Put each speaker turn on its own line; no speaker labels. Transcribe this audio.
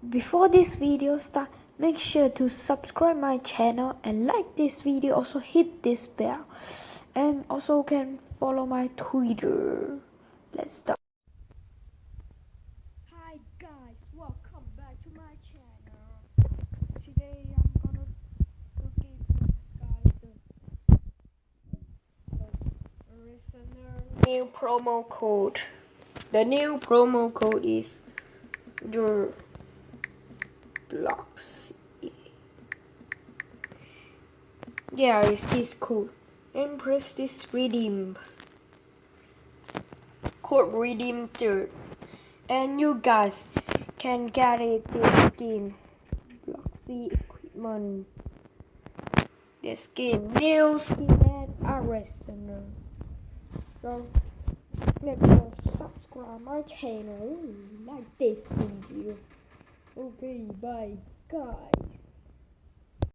Before this video start, make sure to subscribe my channel and like this video. Also hit this bell and also can follow my Twitter. Let's start. Hi guys, welcome back to my channel. Today I'm gonna give you guys the listener new promo code. The new promo code is your blocks. Yeah, it's this code. And press this redeem. Code redeem third. And you guys can get it this skin. Bloxy equipment. The skin. New skin and arrestioner. So make sure to subscribe my channel. Like this video. Okay, bye guys.